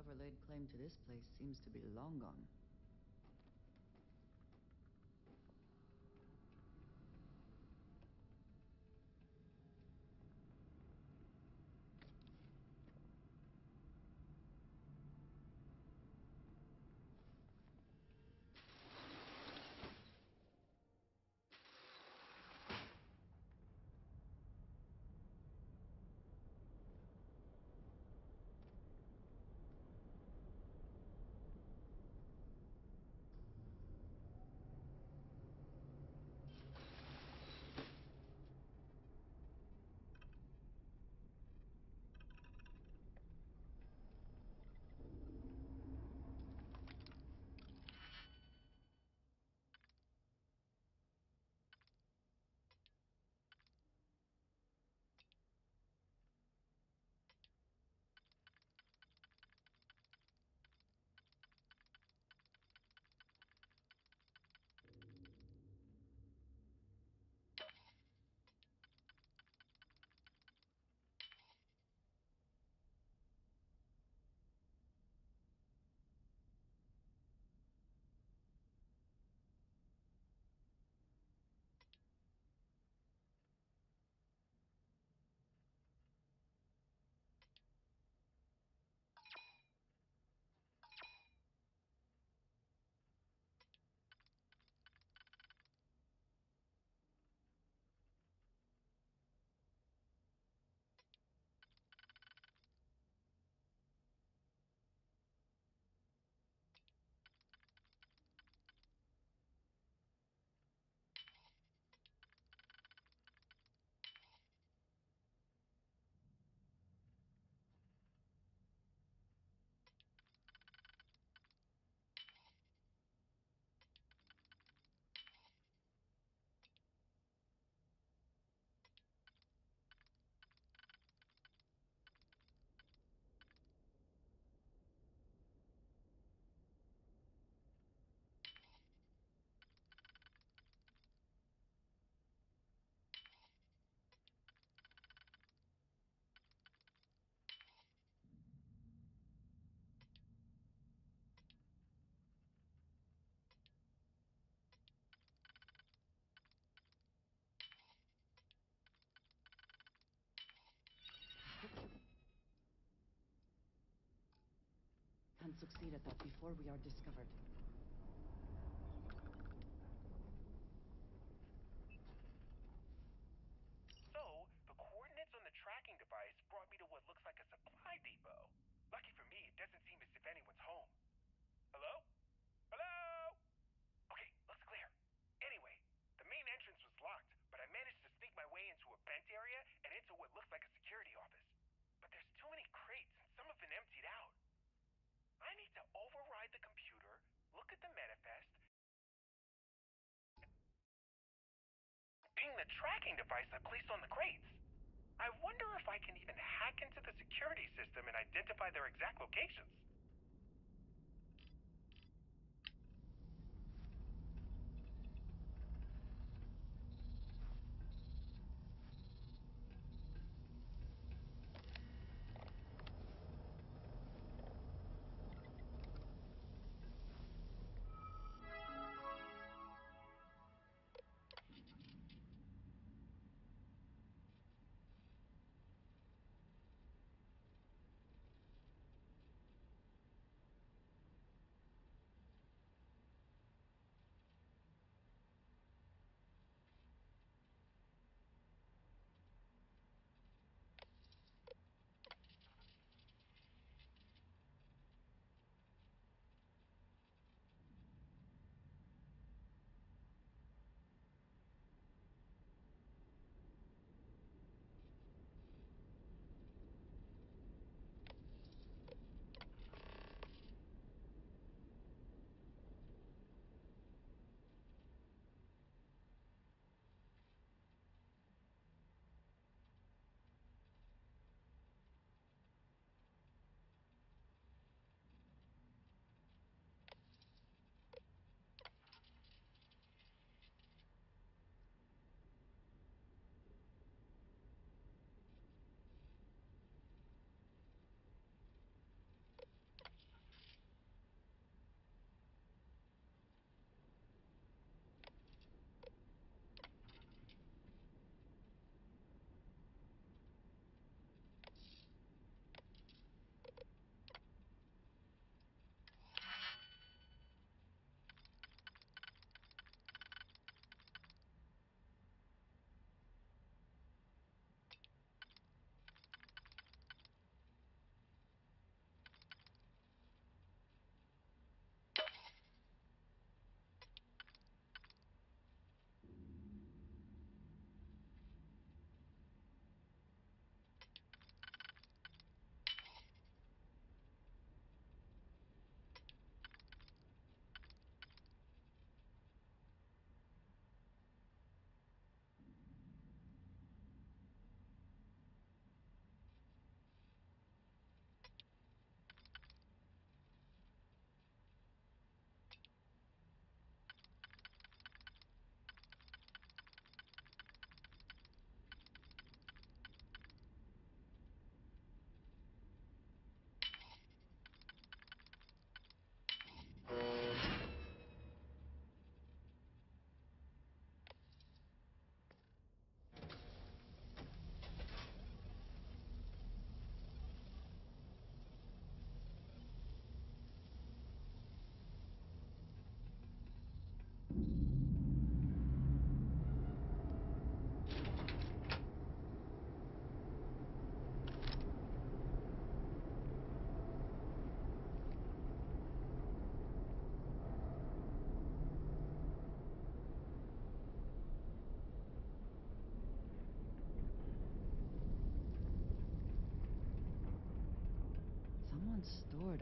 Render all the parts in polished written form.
whoever laid claim to this place seems to be long gone. Can't succeed at that before we are discovered. So, the coordinates on the tracking device brought me to what looks like a supply depot. Lucky for me, it doesn't seem as if anyone's home. Hello? Hello? Okay, looks clear. Anyway, the main entrance was locked, but I managed to sneak my way into a vent area and into what looks like a security office. But there's too many crates and some have been emptied out. I need to override the computer, look at the manifest, ping the tracking device I placed on the crates. I wonder if I can even hack into the security system and identify their exact locations.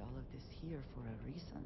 all of this here for a reason.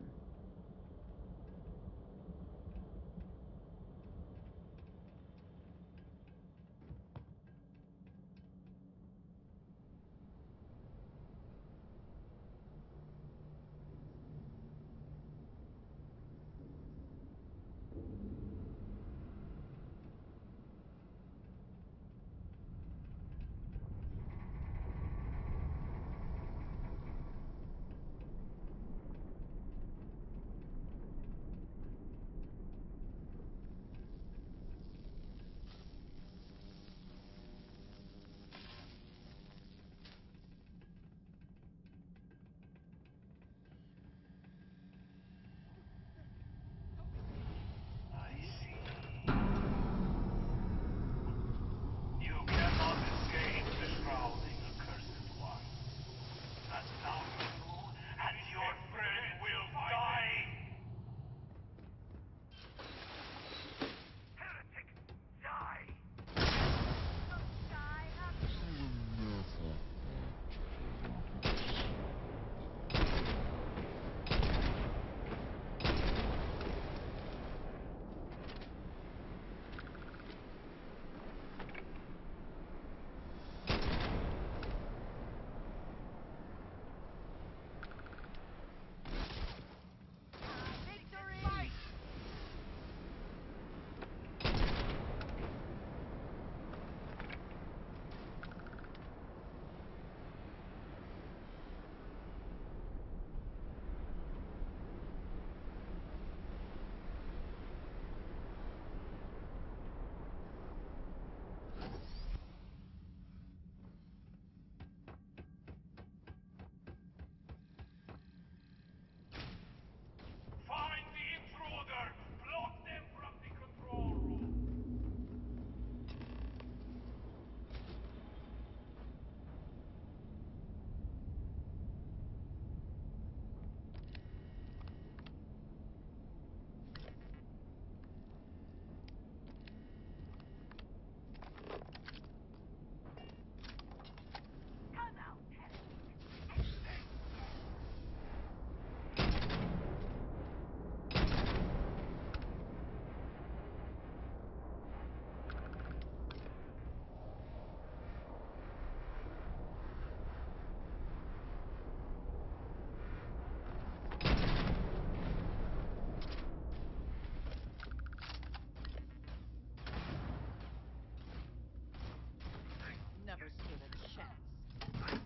Never stood a chance.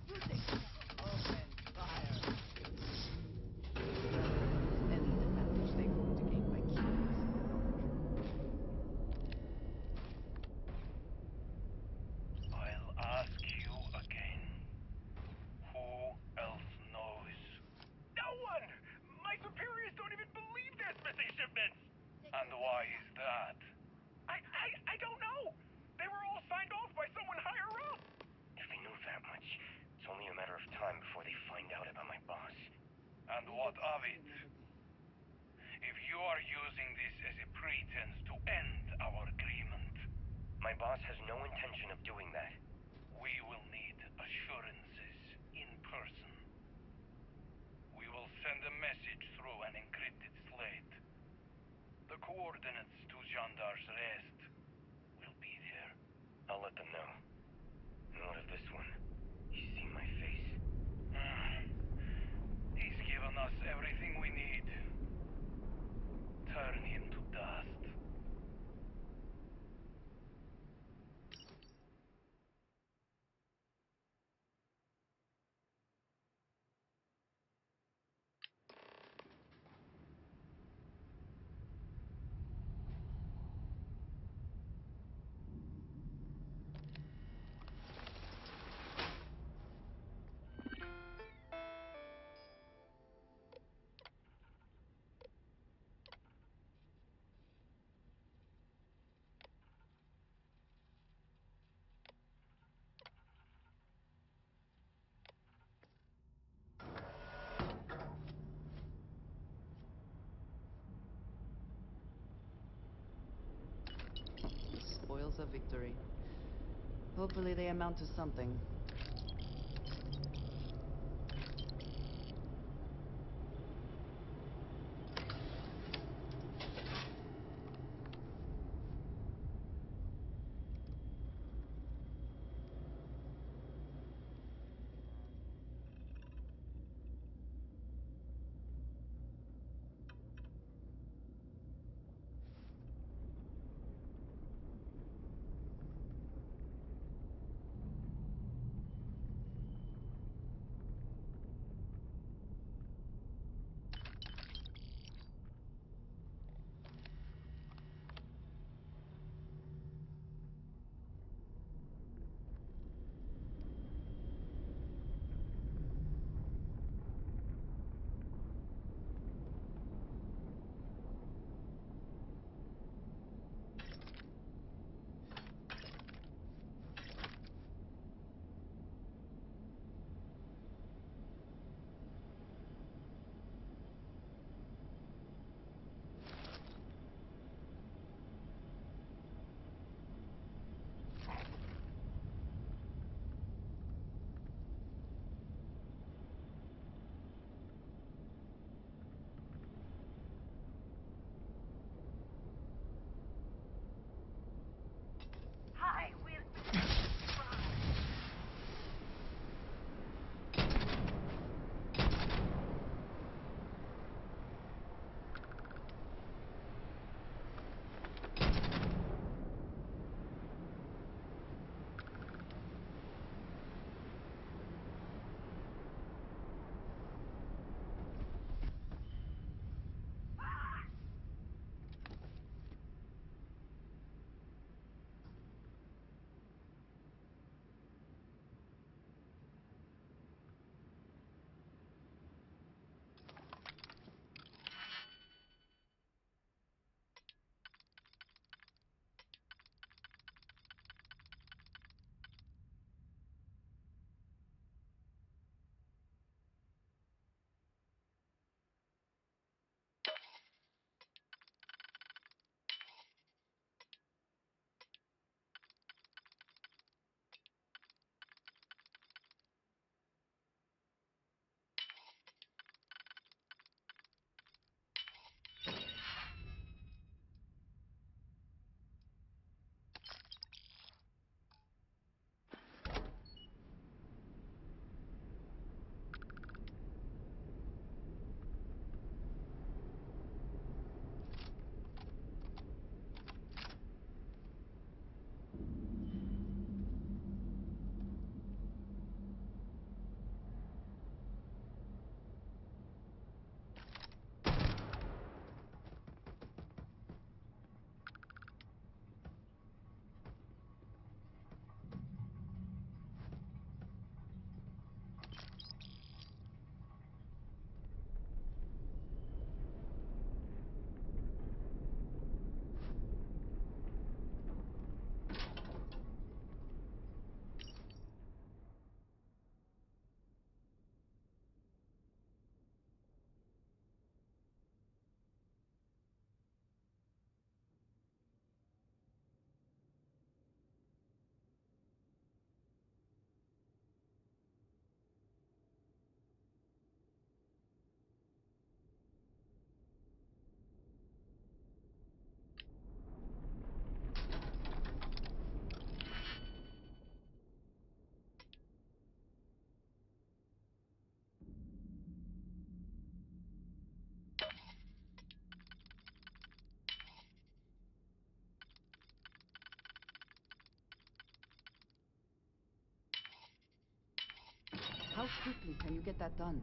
You think open fire. Any advantage they hope to gain by keeping us under our control. I'll ask you again. Who else knows? No one! My superiors don't even believe there's missing shipments! And why is that? I don't know! They were all signed off by someone higher up! If they knew that much, it's only a matter of time before they find out about my boss. And what of it? If you are using this as a pretense to end our agreement, My boss has no intention of doing that. we will need assurances in person. We will send a message through an encrypted slate. The coordinates to Jandar's rest will be there. I'll let them know. And what of this one? He's seen my face. He's given us everything we need. Turn him to dust. Spoils of victory. Hopefully they amount to something. How quickly can you get that done?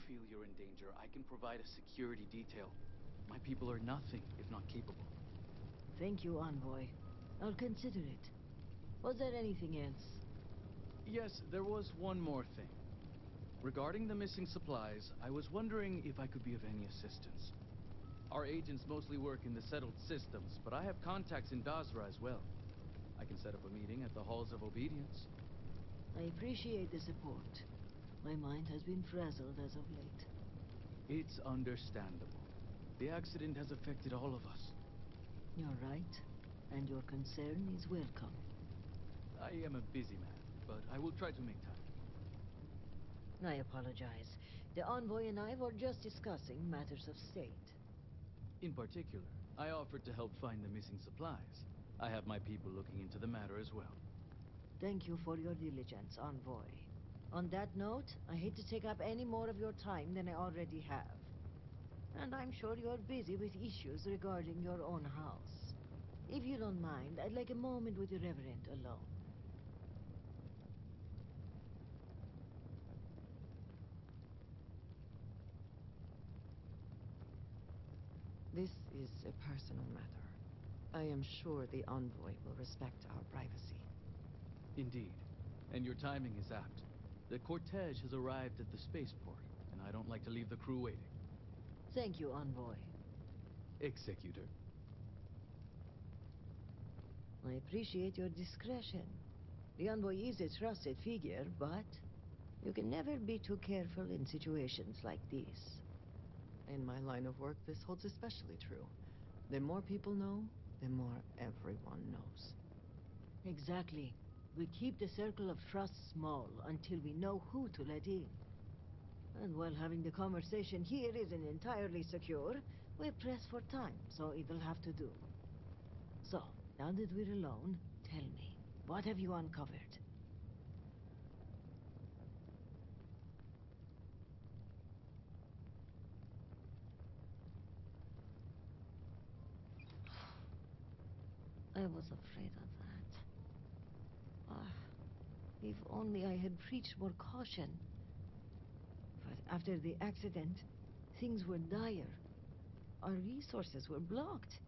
feel you're in danger, I can provide a security detail. My people are nothing if not capable. Thank you, Envoy. I'll consider it. Was there anything else? Yes, there was one more thing. Regarding the missing supplies, I was wondering if I could be of any assistance. Our agents mostly work in the settled systems, but I have contacts in Basra as well. I can set up a meeting at the Halls of Obedience. I appreciate the support. My mind has been frazzled as of late. It's understandable. The accident has affected all of us. You're right, and your concern is welcome. I am a busy man, but I will try to make time. I apologize. The Envoy and I were just discussing matters of state. In particular, I offered to help find the missing supplies. I have my people looking into the matter as well. Thank you for your diligence, Envoy. On that note, I hate to take up any more of your time than I already have. And I'm sure you're busy with issues regarding your own house. If you don't mind, I'd like a moment with the Reverend alone. This is a personal matter. I am sure the Envoy will respect our privacy. Indeed. And your timing is apt. The cortege has arrived at the spaceport, and I don't like to leave the crew waiting. Thank you, Envoy. Executor. I appreciate your discretion. The Envoy is a trusted figure, but you can never be too careful in situations like this. In my line of work, this holds especially true. The more people know, the more everyone knows. Exactly. We keep the circle of trust small until we know who to let in. And while having the conversation here isn't entirely secure, we press for time, so it'll have to do. So, now that we're alone, tell me, what have you uncovered? I was afraid of that. Ah, if only I had preached more caution. But after the accident, things were dire. Our resources were blocked.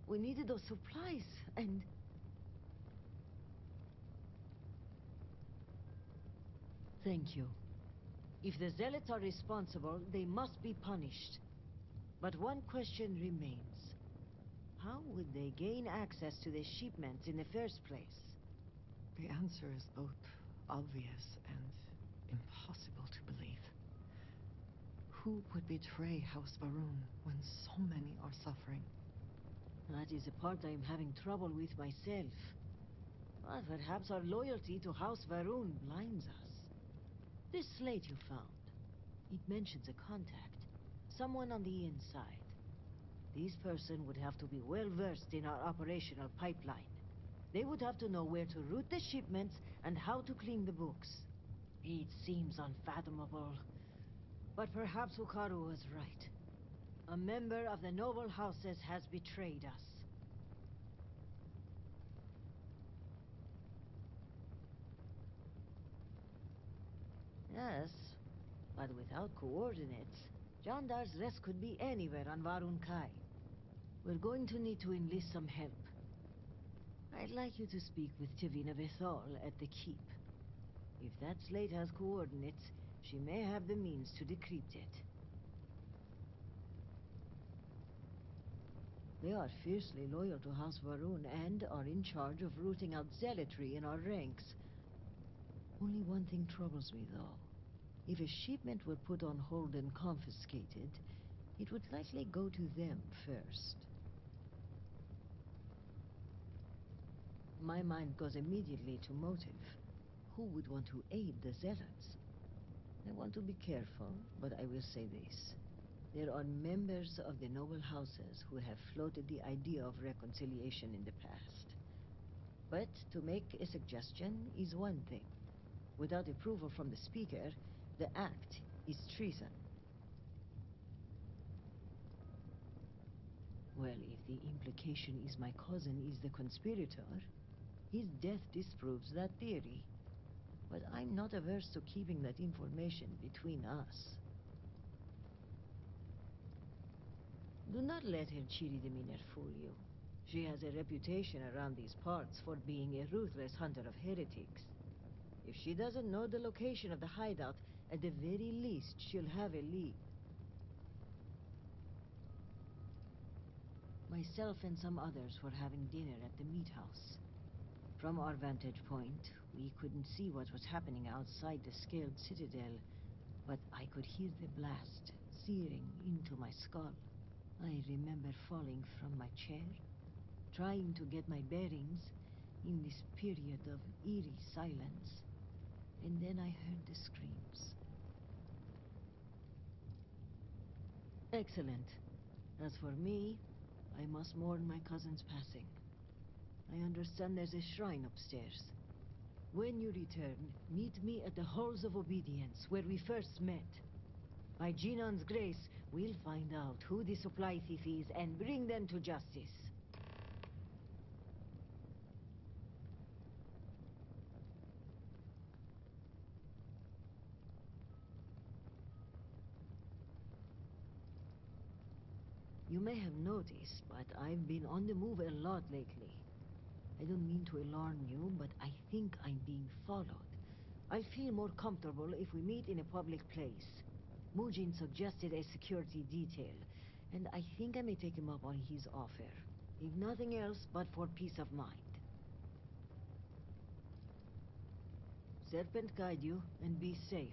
We needed those supplies, and... Thank you. If the Zealots are responsible, they must be punished. But one question remains. How would they gain access to the shipments in the first place? The answer is both obvious and impossible to believe. Who would betray House Varun when so many are suffering? That is the part I am having trouble with myself. But perhaps our loyalty to House Varun blinds us. This slate you found, it mentions a contact. Someone on the inside. This person would have to be well versed in our operational pipeline. They would have to know where to route the shipments and how to clean the books. It seems unfathomable. But perhaps Hukaru was right. A member of the noble houses has betrayed us. Yes, but without coordinates, Jandar's rest could be anywhere on Varun Kai. We're going to need to enlist some help. I'd like you to speak with Tivina Bethal at the keep. If that slate has coordinates, she may have the means to decrypt it. They are fiercely loyal to House Varun and are in charge of rooting out zealotry in our ranks. Only one thing troubles me, though. If a shipment were put on hold and confiscated, it would likely go to them first. My mind goes immediately to motive. Who would want to aid the zealots? I want to be careful, but I will say this. There are members of the noble houses who have floated the idea of reconciliation in the past. But to make a suggestion is one thing. Without approval from the speaker, the act is treason. Well, if the implication is my cousin is the conspirator, his death disproves that theory. But I'm not averse to keeping that information between us. Do not let her cheery demeanor fool you. She has a reputation around these parts for being a ruthless hunter of heretics. If she doesn't know the location of the hideout, at the very least, she'll have a lead. Myself and some others were having dinner at the meat house. From our vantage point, we couldn't see what was happening outside the scaled citadel, but I could hear the blast searing into my skull. I remember falling from my chair, trying to get my bearings in this period of eerie silence, and then I heard the screams. Excellent. As for me, I must mourn my cousin's passing. I understand there's a shrine upstairs. When you return, meet me at the Halls of Obedience, where we first met. By Genon's grace, we'll find out who the supply thief is and bring them to justice. You may have noticed, but I've been on the move a lot lately. I don't mean to alarm you, but I think I'm being followed. I'll feel more comfortable if we meet in a public place. Mujin suggested a security detail, and I think I may take him up on his offer. If nothing else, but for peace of mind. Serpent guide you, and be safe.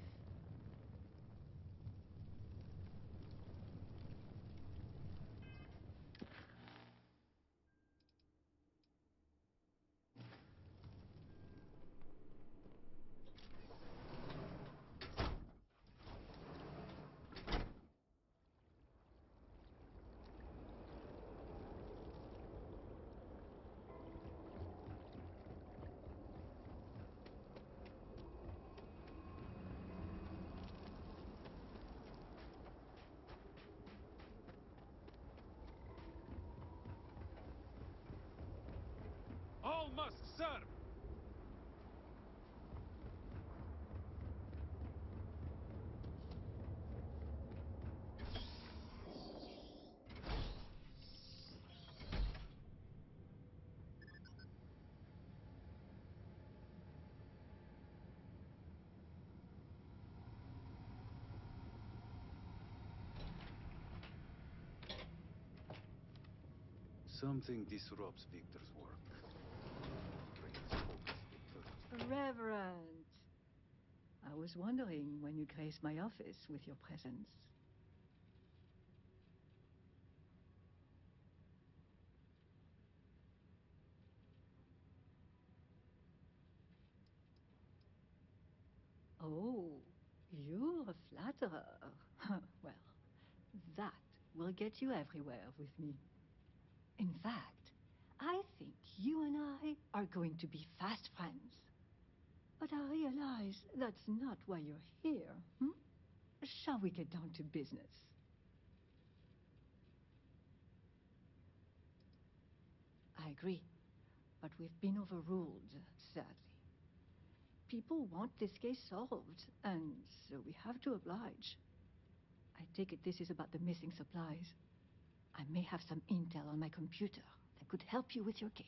All musk serve! Something disrupts Victor's work. Drains focus Victor. Reverend! I was wondering when you graced my office with your presence. Oh, you're a flatterer. Well, that will get you everywhere with me. In fact, I think you and I are going to be fast friends. But I realize that's not why you're here, hmm? Shall we get down to business? I agree, but we've been overruled, sadly. People want this case solved, and so we have to oblige. I take it this is about the missing supplies. I may have some intel on my computer that could help you with your case.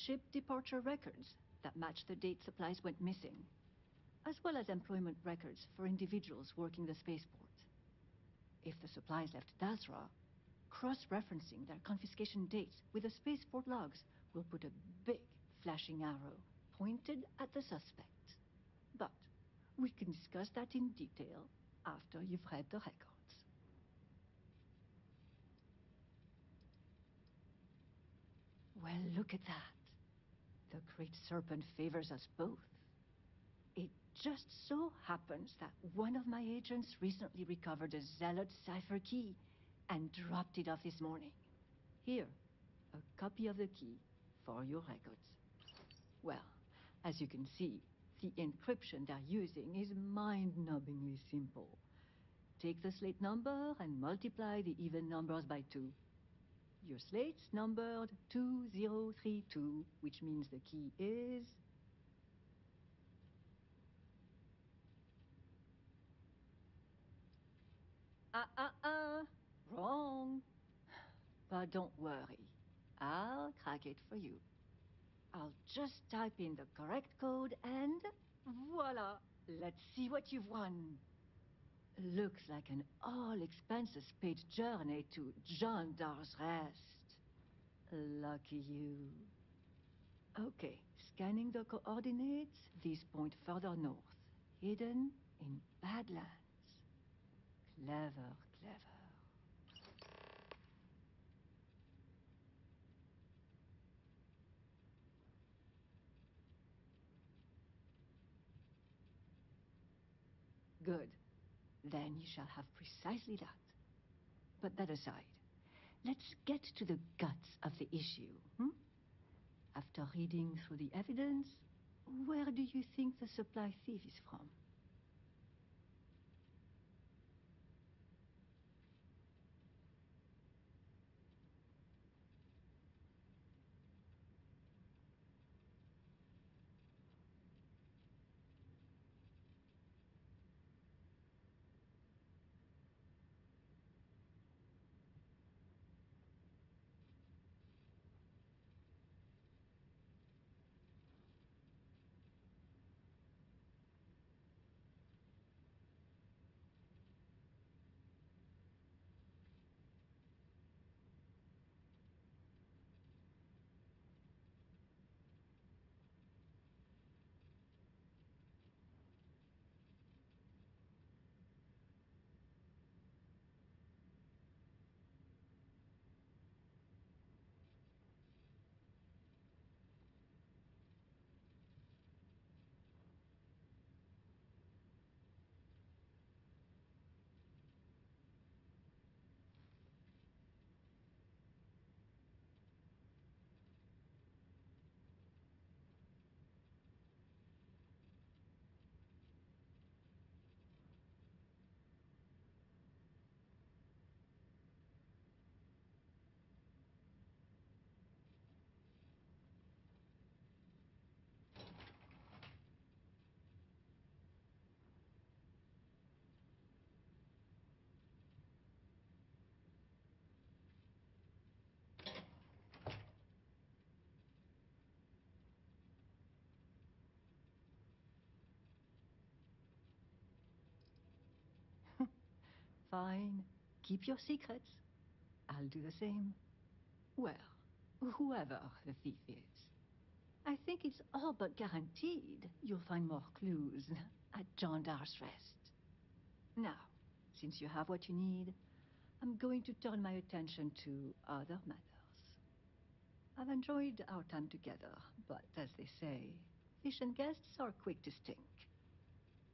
Ship departure records that match the date supplies went missing, as well as employment records for individuals working the spaceport. If the supplies left Dazra, cross-referencing their confiscation dates with the spaceport logs will put a big flashing arrow pointed at the suspect. But we can discuss that in detail after you've read the records. Well, look at that. The Great Serpent favors us both. It just so happens that one of my agents recently recovered a Zealot cipher key and dropped it off this morning. Here, a copy of the key for your records. Well, as you can see, the encryption they're using is mind-numbingly simple. Take the slate number and multiply the even numbers by 2. Your slate's numbered 2032, which means the key is... Wrong. But don't worry. I'll crack it for you. I'll just type in the correct code and voila! Let's see what you've won. Looks like an all-expenses-paid journey to John Dar's Rest. Lucky you. Okay, scanning the coordinates, these point further north, hidden in Badlands. Clever, clever. Good. Then you shall have precisely that. But that aside, let's get to the guts of the issue. After reading through the evidence, where do you think the supply thief is from? Fine. Keep your secrets. I'll do the same. Well, whoever the thief is, I think it's all but guaranteed you'll find more clues at John Dar's Rest. Now, since you have what you need, I'm going to turn my attention to other matters. I've enjoyed our time together, but as they say, fish and guests are quick to stink.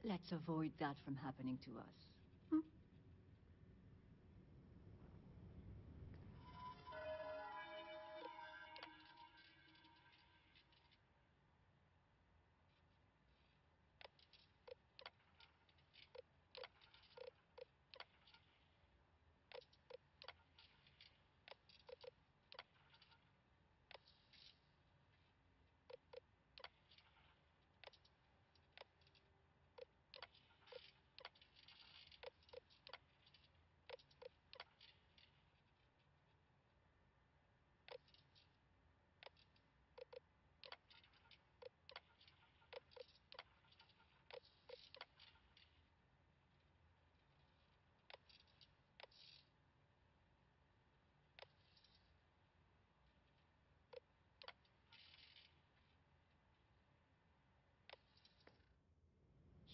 Let's avoid that from happening to us.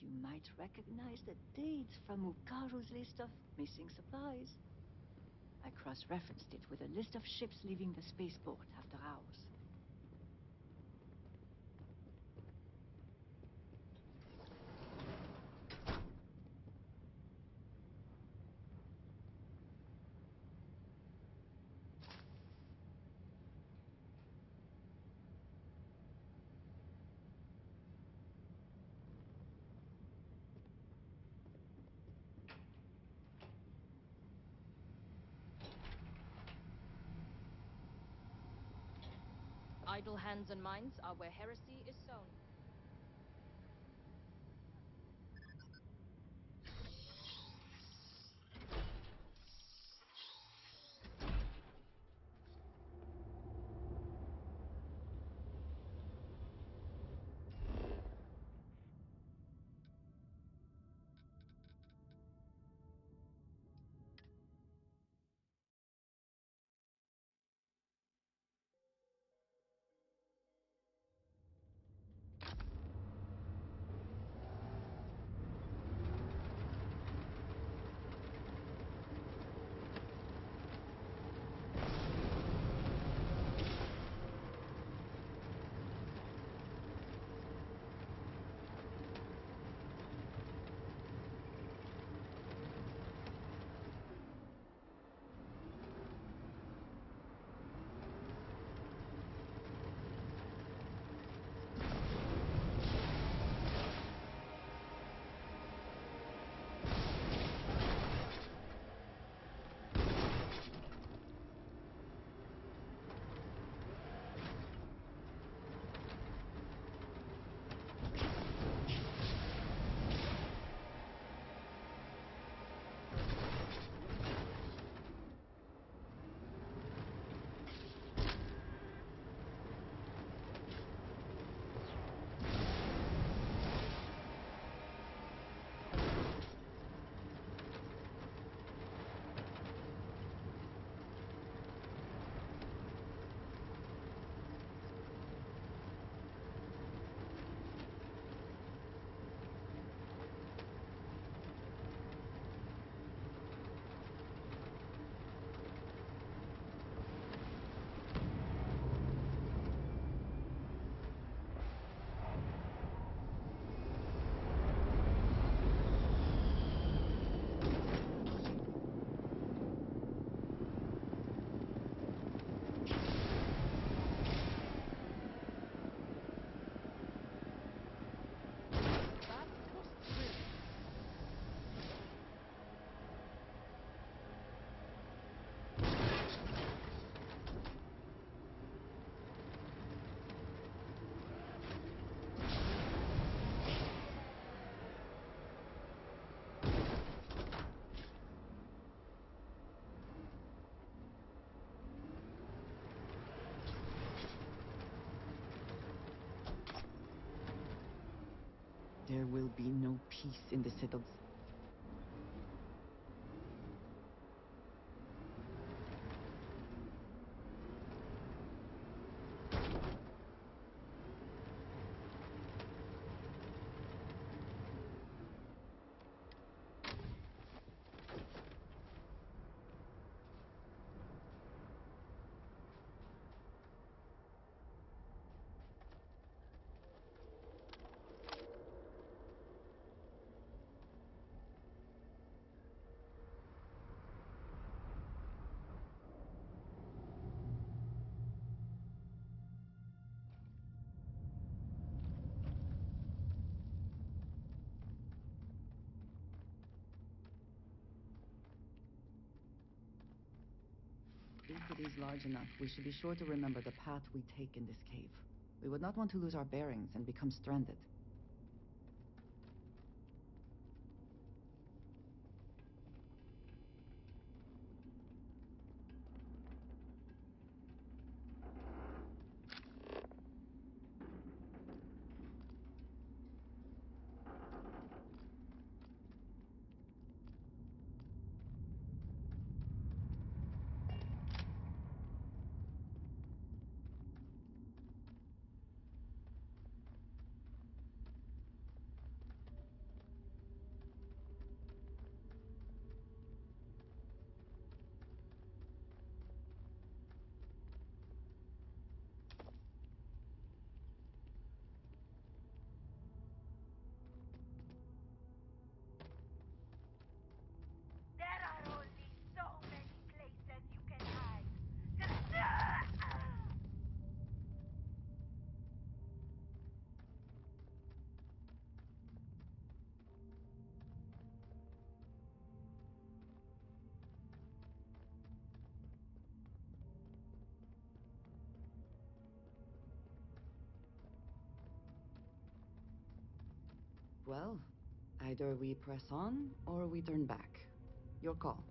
You might recognize the dates from Mukaru's list of missing supplies. I cross-referenced it with a list of ships leaving the spaceport after ours. Idle hands and minds are where heresy is sown. There will be no peace in the Citadel. If it is large enough, we should be sure to remember the path we take in this cave. We would not want to lose our bearings and become stranded. Well, either we press on or we turn back. Your call.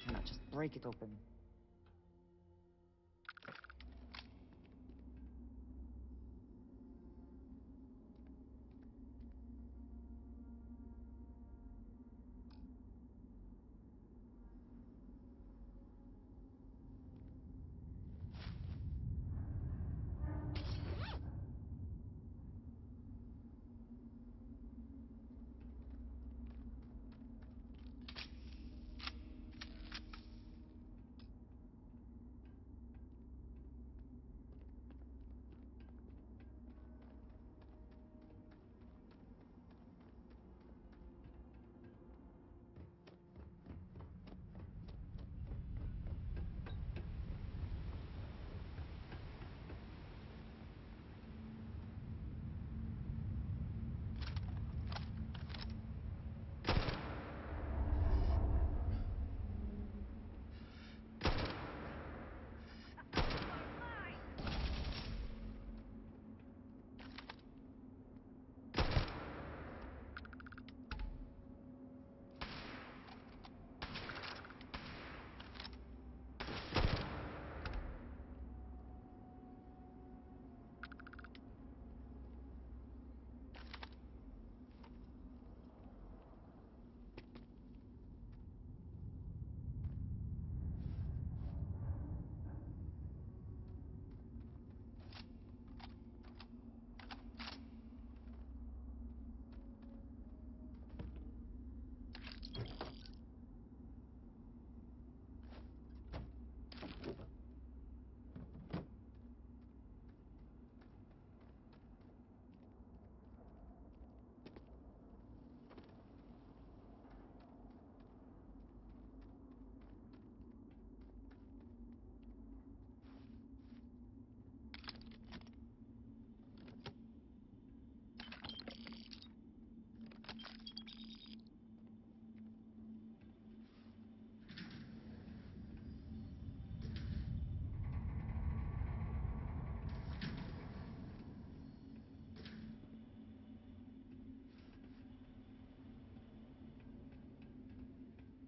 cannot just break it open.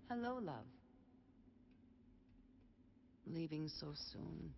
Hello, love. Leaving so soon.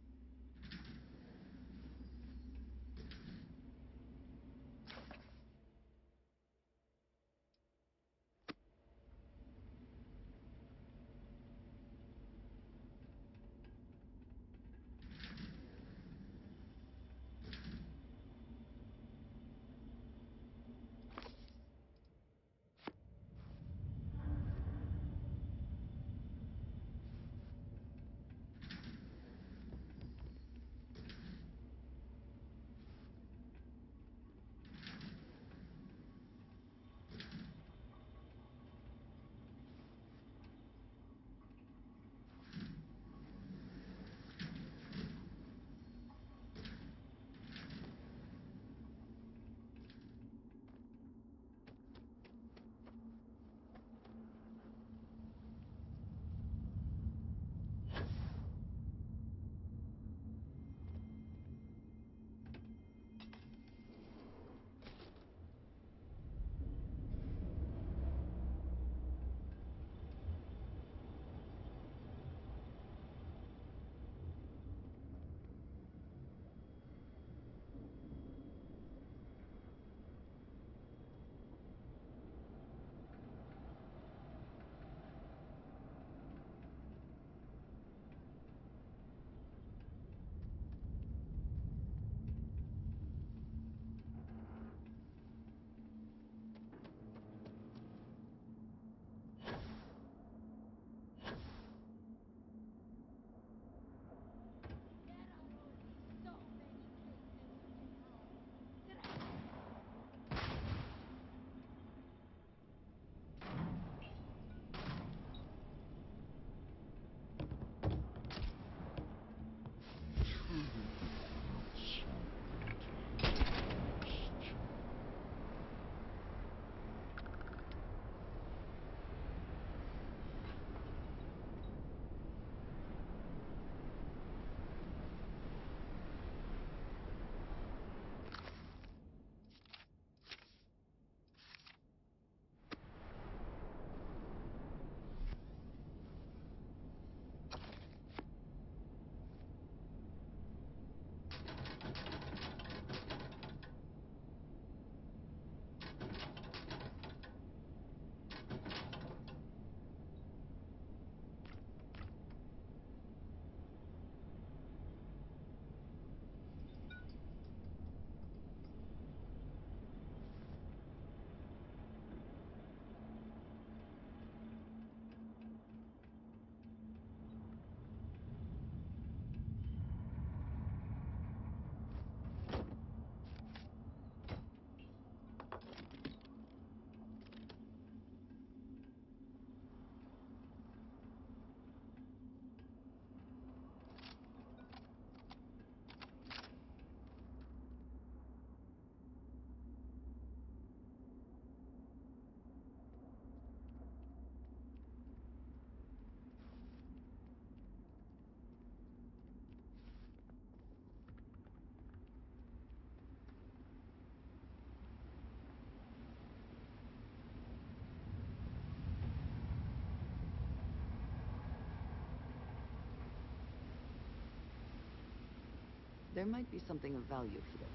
There might be something of value here.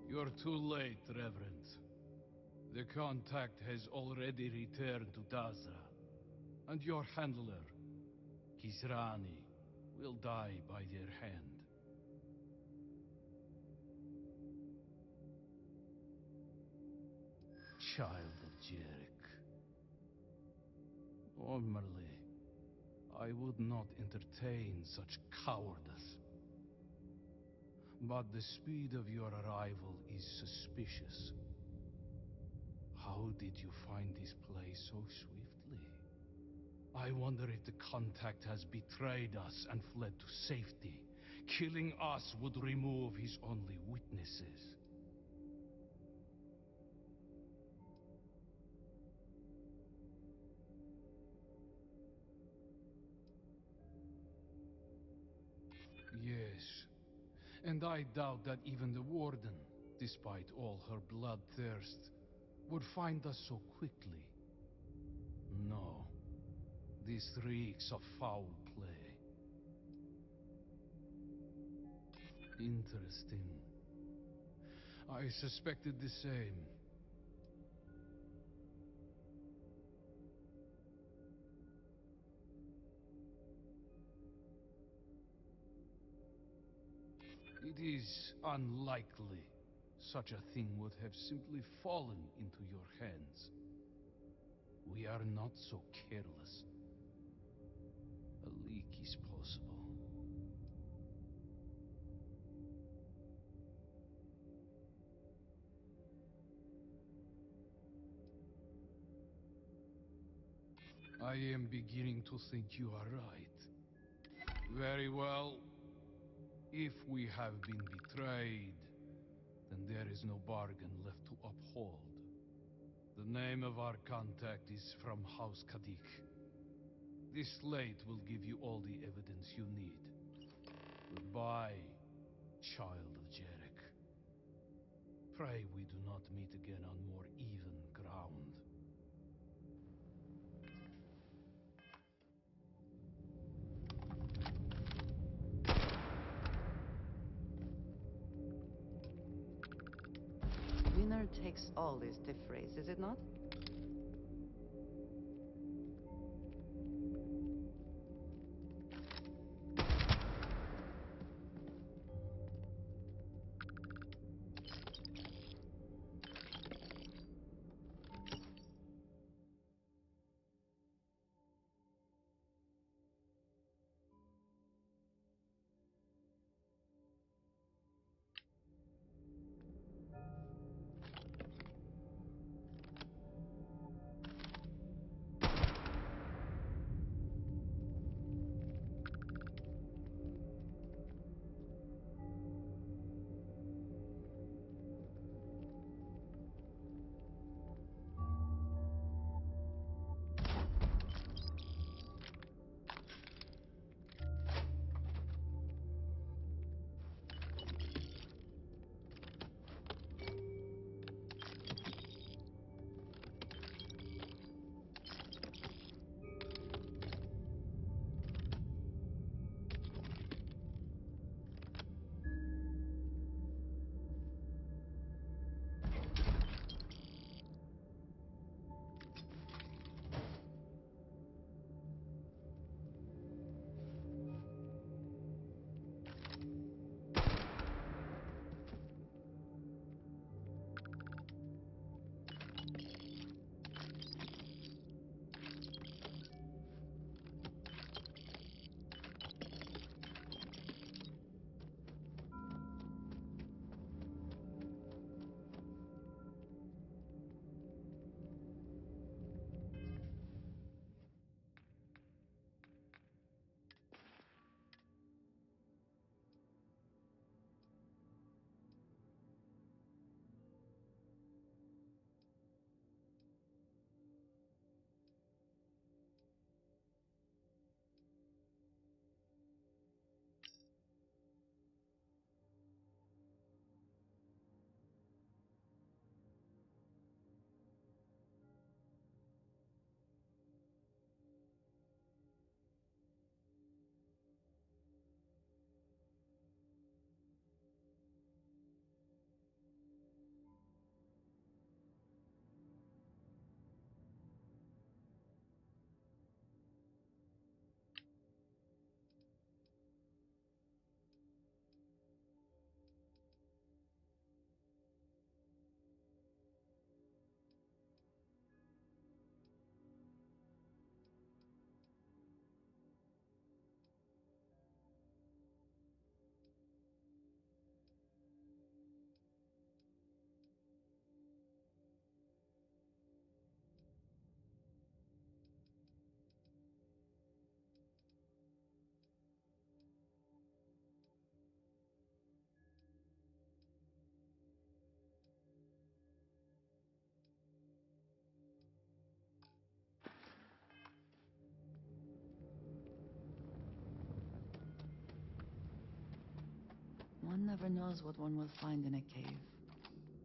You're too late, Reverend. The contact has already returned to Dazra, and your handler, Kisrani, will die by their hand. Child of Jerick. Normally, I would not entertain such cowardice. But the speed of your arrival is suspicious. How did you find this place so swiftly? I wonder if the contact has betrayed us and fled to safety. Killing us would remove his only witnesses. Yes, and I doubt that even the Warden, despite all her bloodthirst, would find us so quickly. No, this reeks of foul play. Interesting. I suspected the same. It is unlikely such a thing would have simply fallen into your hands. We are not so careless. A leak is possible. I am beginning to think you are right. Very well. If we have been betrayed, then there is no bargain left to uphold. The name of our contact is from House Kadik. This slate will give you all the evidence you need. Goodbye, child of Jerick. Pray we do not meet again on more even ground. Winner takes all is the phrase, is it not? never knows what one will find in a cave.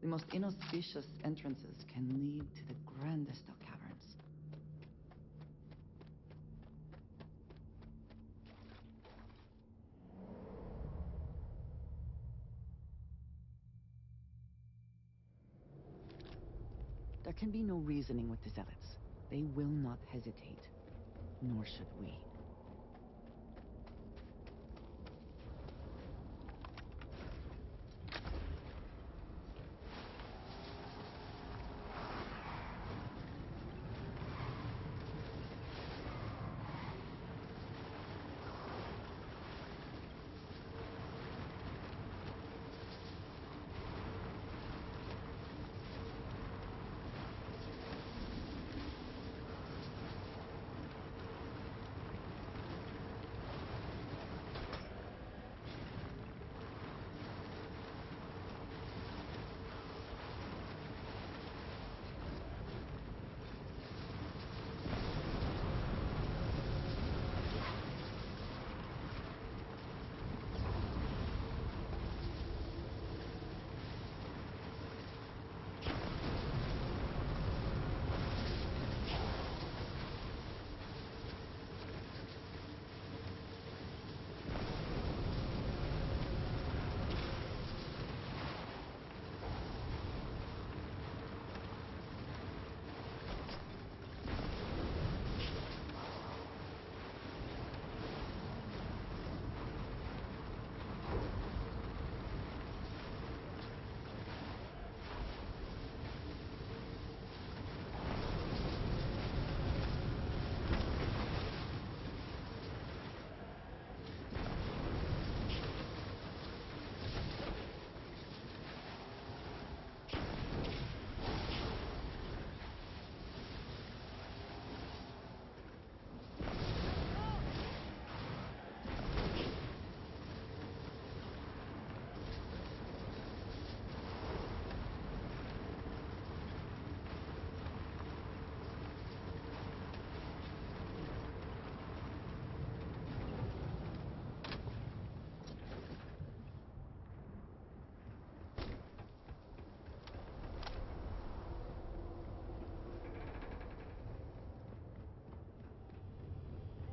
The most inauspicious entrances can lead to the grandest of caverns. There can be no reasoning with the zealots. They will not hesitate, nor should we.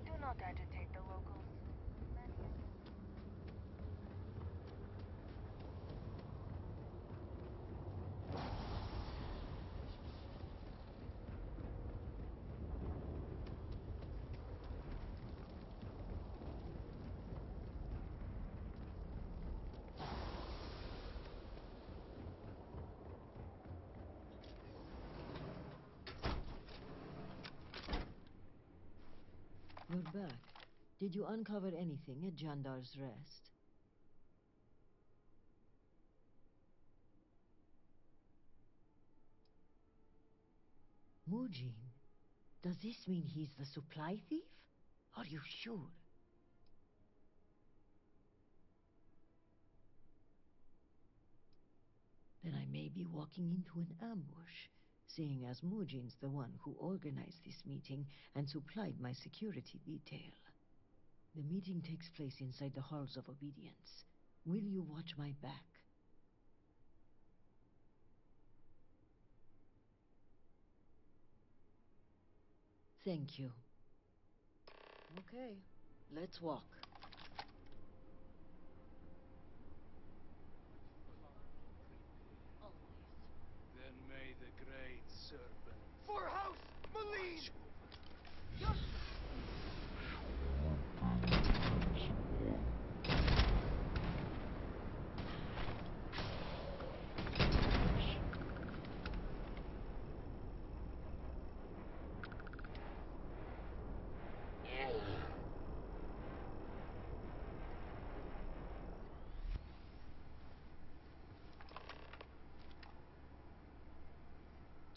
Do not agitate the locals. You're back. Did you uncover anything at Jandar's Rest? Mujin? Does this mean he's the supply thief? Are you sure? Then I may be walking into an ambush, seeing as Mujin's the one who organized this meeting and supplied my security detail. The meeting takes place inside the Halls of Obedience. Will you watch my back? Thank you. Okay, let's walk. Then may the great serpent For House Malene!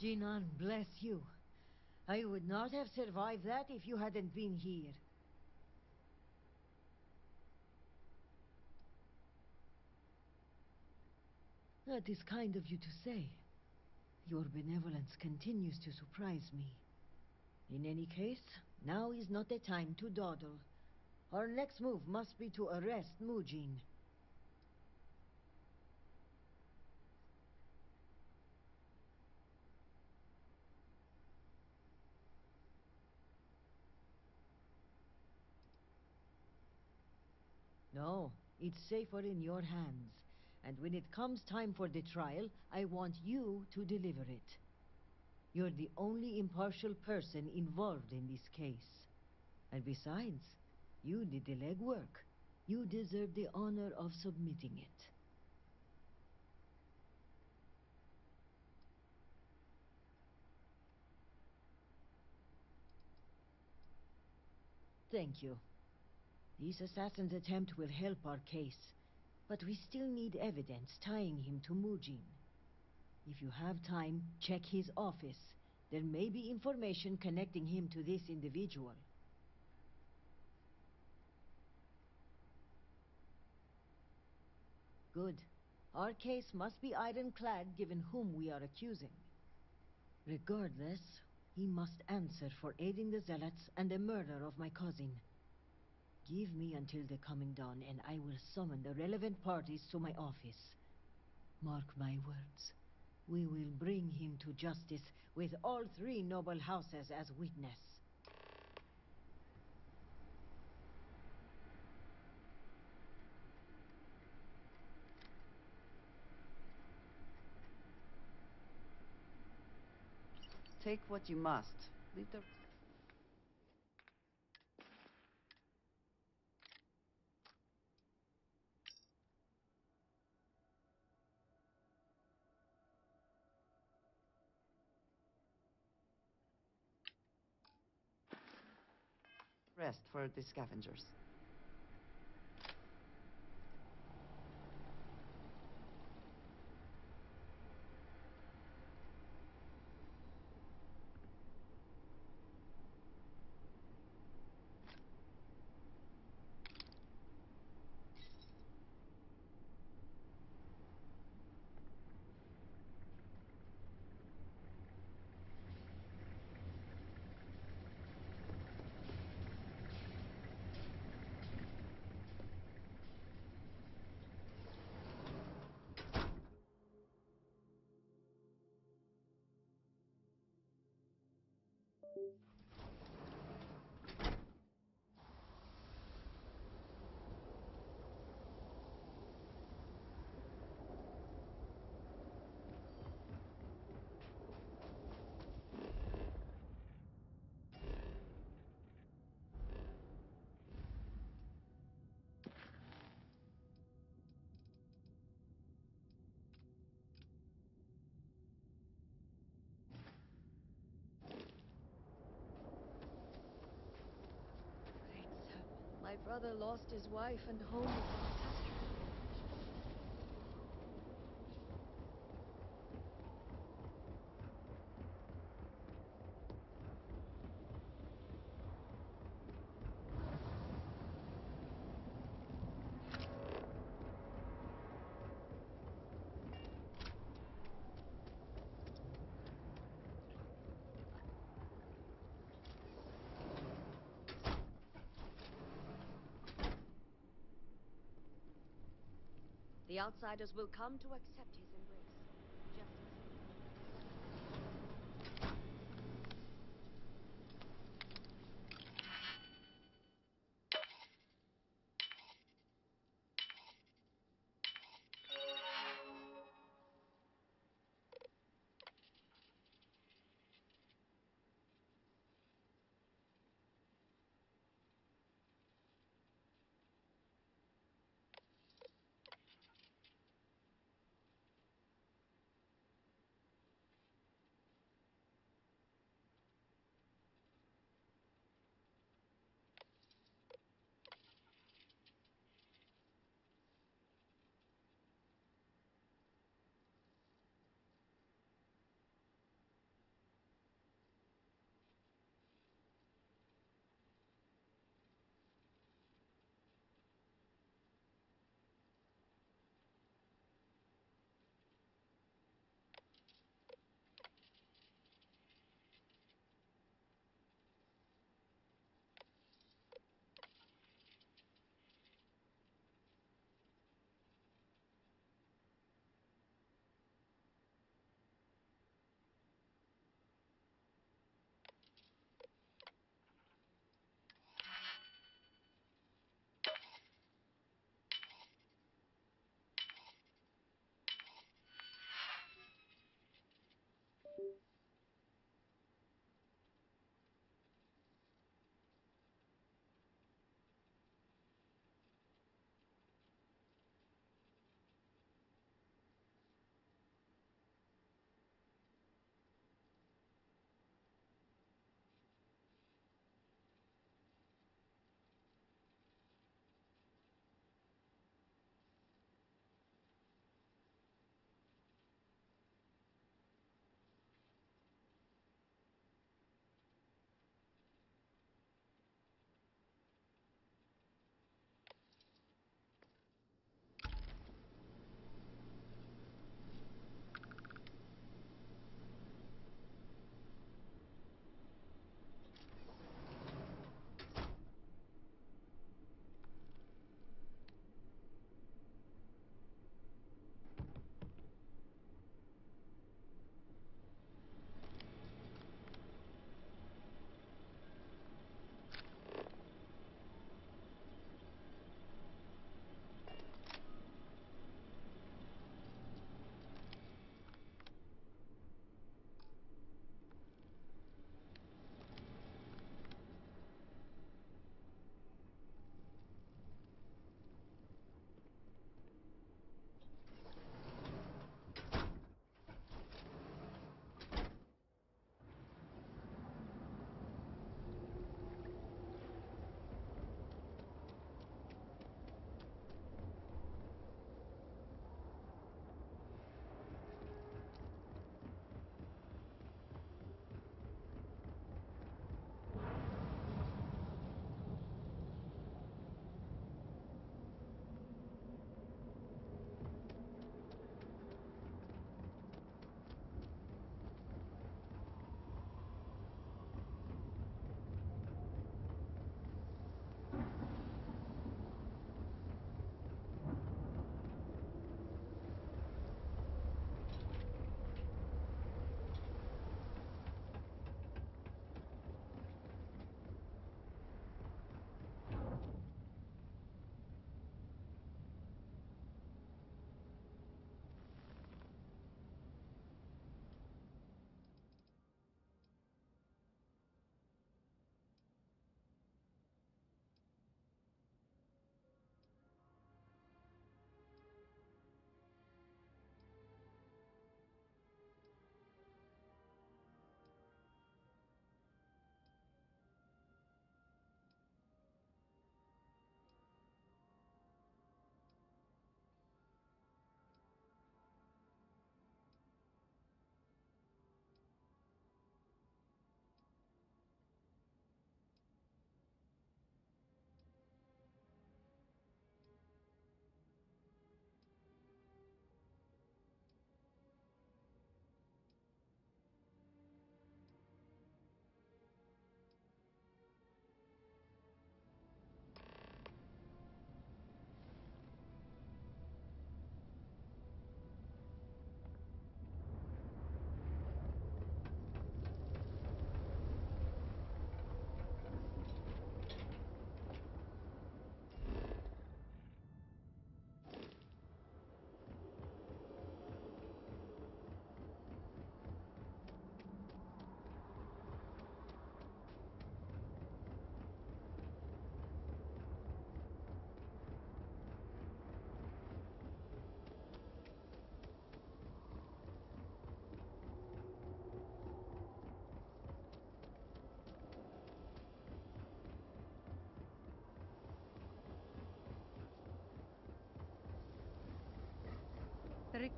Jinan, bless you. I would not have survived that if you hadn't been here. That is kind of you to say. Your benevolence continues to surprise me. In any case, now is not the time to dawdle. Our next move must be to arrest Mujin. No, it's safer in your hands. And when it comes time for the trial, I want you to deliver it. You're the only impartial person involved in this case. And besides, you did the legwork. You deserve the honor of submitting it. Thank you. This assassin's attempt will help our case, but we still need evidence tying him to Mujin. If you have time, check his office. There may be information connecting him to this individual. Good. Our case must be ironclad given whom we are accusing. Regardless, he must answer for aiding the Zealots and the murder of my cousin. Give me until the coming dawn, and I will summon the relevant parties to my office. Mark my words. We will bring him to justice with all three noble houses as witness. Take what you must. Leave the... rest for the scavengers. My brother lost his wife and home in the catastrophe. The outsiders will come to accept his embrace. Just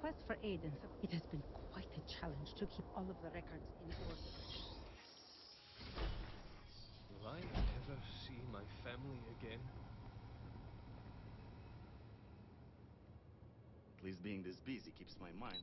quest for Aiden, it has been quite a challenge to keep all of the records in order. Will I ever see my family again? At least being this busy keeps my mind.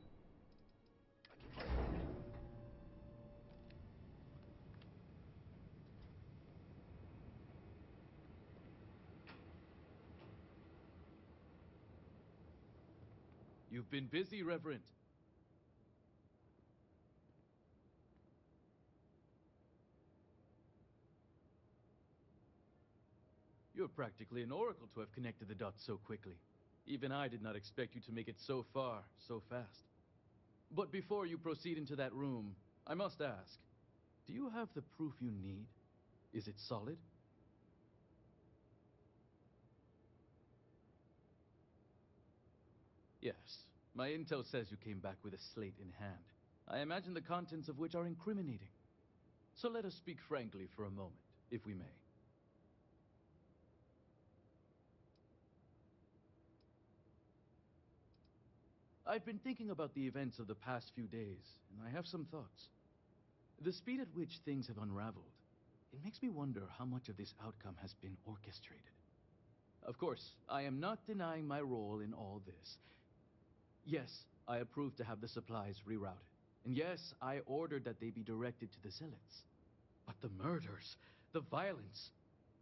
You've been busy, Reverend. You're practically an oracle to have connected the dots so quickly. Even I did not expect you to make it so far, so fast. But before you proceed into that room, I must ask, do you have the proof you need? Is it solid? Yes. My intel says you came back with a slate in hand. I imagine the contents of which are incriminating. So let us speak frankly for a moment, if we may. I've been thinking about the events of the past few days, and I have some thoughts. The speed at which things have unraveled, it makes me wonder how much of this outcome has been orchestrated. Of course, I am not denying my role in all this. Yes, I approved to have the supplies rerouted. And yes, I ordered that they be directed to the Zealots. But the murders, the violence,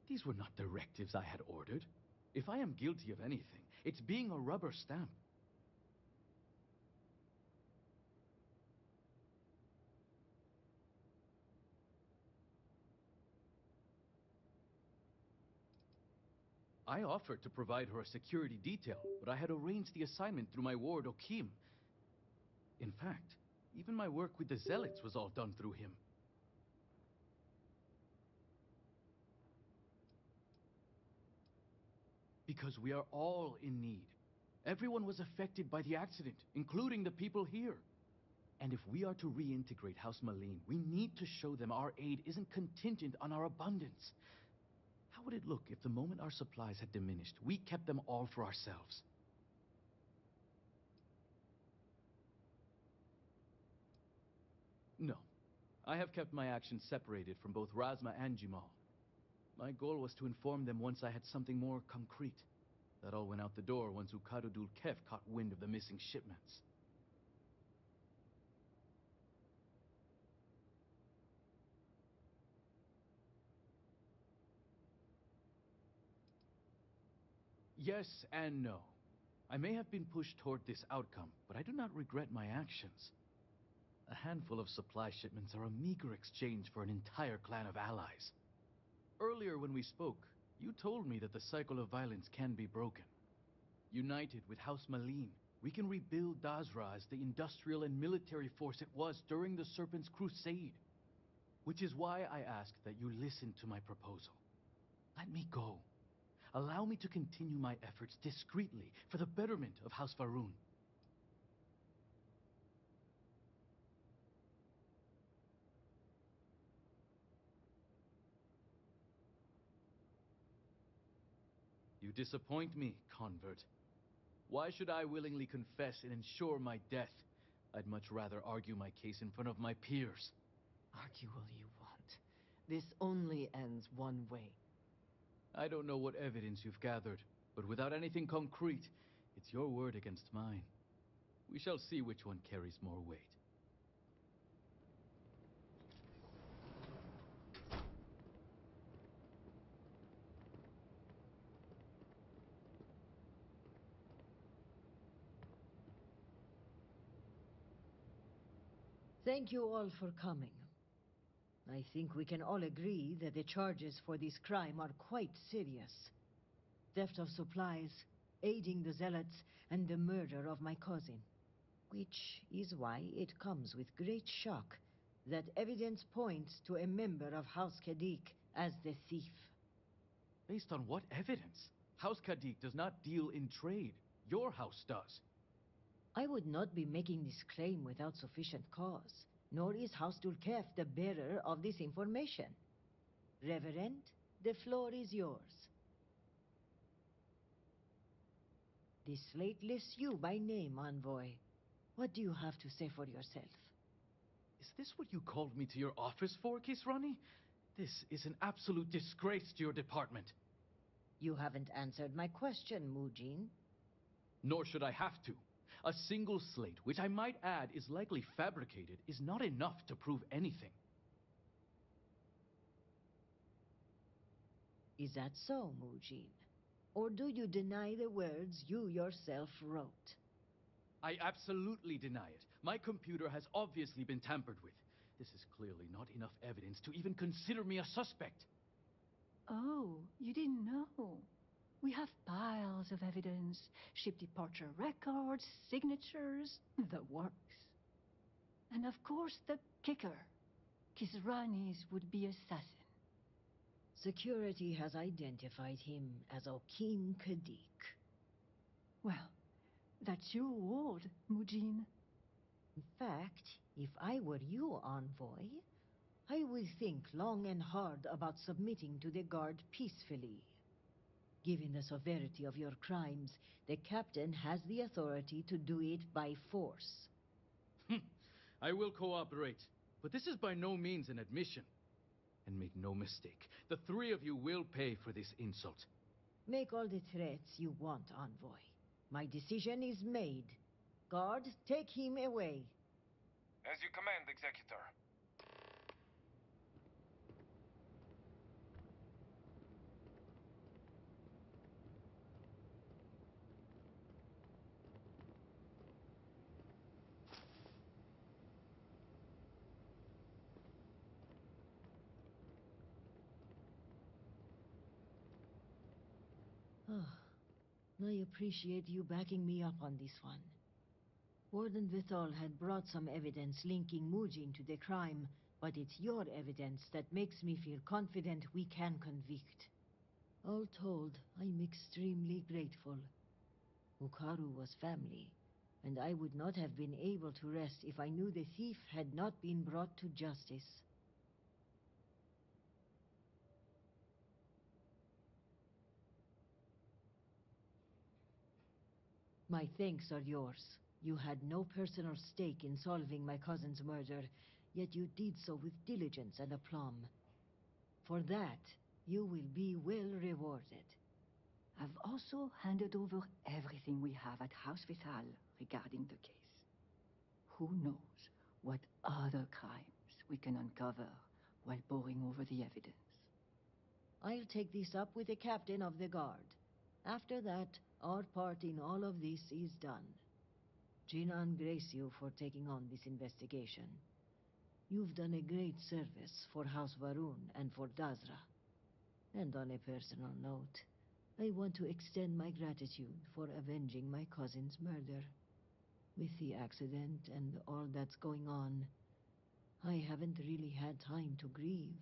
these were not directives I had ordered. If I am guilty of anything, it's being a rubber stamp. I offered to provide her a security detail, but I had arranged the assignment through my ward, Okim. In fact, even my work with the Zealots was all done through him. Because we are all in need. Everyone was affected by the accident, including the people here. And if we are to reintegrate House Malene, we need to show them our aid isn't contingent on our abundance. How would it look if the moment our supplies had diminished, we kept them all for ourselves? No. I have kept my actions separated from both Razma and Jimal. My goal was to inform them once I had something more concrete. That all went out the door once Ukadudul Kef caught wind of the missing shipments. Yes and no. I may have been pushed toward this outcome, but I do not regret my actions. A handful of supply shipments are a meager exchange for an entire clan of allies. Earlier when we spoke, you told me that the cycle of violence can be broken. United with House Malene, we can rebuild Dazra as the industrial and military force it was during the Serpent's Crusade. Which is why I ask that you listen to my proposal. Let me go. Allow me to continue my efforts discreetly for the betterment of House Va'ruun. You disappoint me, convert. Why should I willingly confess and ensure my death? I'd much rather argue my case in front of my peers. Argue all you want. This only ends one way. I don't know what evidence you've gathered, but without anything concrete, it's your word against mine. We shall see which one carries more weight. Thank you all for coming. I think we can all agree that the charges for this crime are quite serious. Theft of supplies, aiding the Zealots, and the murder of my cousin. Which is why it comes with great shock that evidence points to a member of House Kadik as the thief. Based on what evidence? House Kadik does not deal in trade. Your house does. I would not be making this claim without sufficient cause, nor is House Dulkef the bearer of this information. Reverend, the floor is yours. This slate lists you by name, Envoy. What do you have to say for yourself? Is this what you called me to your office for, Kisrani? This is an absolute disgrace to your department. You haven't answered my question, Mujin. Nor should I have to. A single slate, which I might add is likely fabricated, is not enough to prove anything. Is that so, Mujin? Or do you deny the words you yourself wrote? I absolutely deny it. My computer has obviously been tampered with. This is clearly not enough evidence to even consider me a suspect. Oh, you didn't know. We have piles of evidence, ship departure records, signatures, the works. And of course the kicker, Kisrani's would-be assassin. Security has identified him as Okin Kadik. Well, that's your ward, Mujin. In fact, if I were you, Envoy, I would think long and hard about submitting to the Guard peacefully. Given the severity of your crimes, the captain has the authority to do it by force. I will cooperate, but this is by no means an admission. And make no mistake, the three of you will pay for this insult. Make all the threats you want, Envoy. My decision is made. Guard, take him away. As you command, Executor. I appreciate you backing me up on this one. Warden Vithal had brought some evidence linking Mujin to the crime, but it's your evidence that makes me feel confident we can convict. All told, I'm extremely grateful. Ukaru was family, and I would not have been able to rest if I knew the thief had not been brought to justice. My thanks are yours. You had no personal stake in solving my cousin's murder, yet you did so with diligence and aplomb. For that, you will be well rewarded. I've also handed over everything we have at House Vital regarding the case. Who knows what other crimes we can uncover while poring over the evidence. I'll take this up with the captain of the guard. After that, our part in all of this is done. Jinan grace you for taking on this investigation. You've done a great service for House Varun and for Dazra. And on a personal note, I want to extend my gratitude for avenging my cousin's murder. With the accident and all that's going on, I haven't really had time to grieve.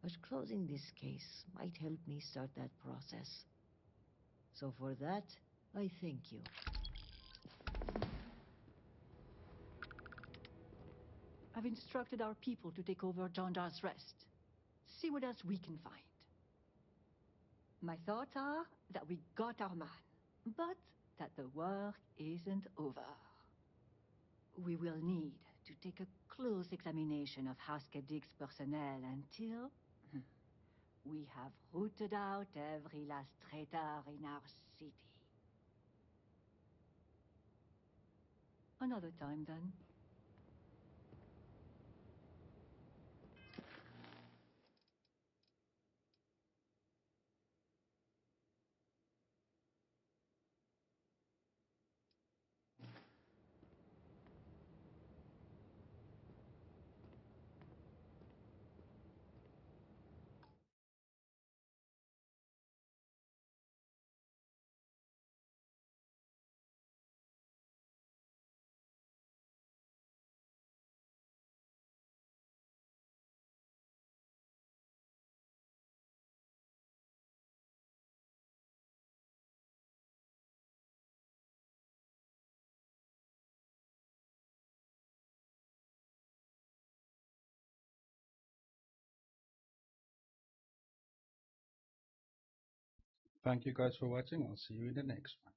But closing this case might help me start that process. So for that, I thank you. I've instructed our people to take over Jandar's rest. See what else we can find. My thoughts are that we got our man, but that the work isn't over. We will need to take a close examination of House Kadik's personnel until we have rooted out every last traitor in our city. Another time, then. Thank you guys for watching. I'll see you in the next one.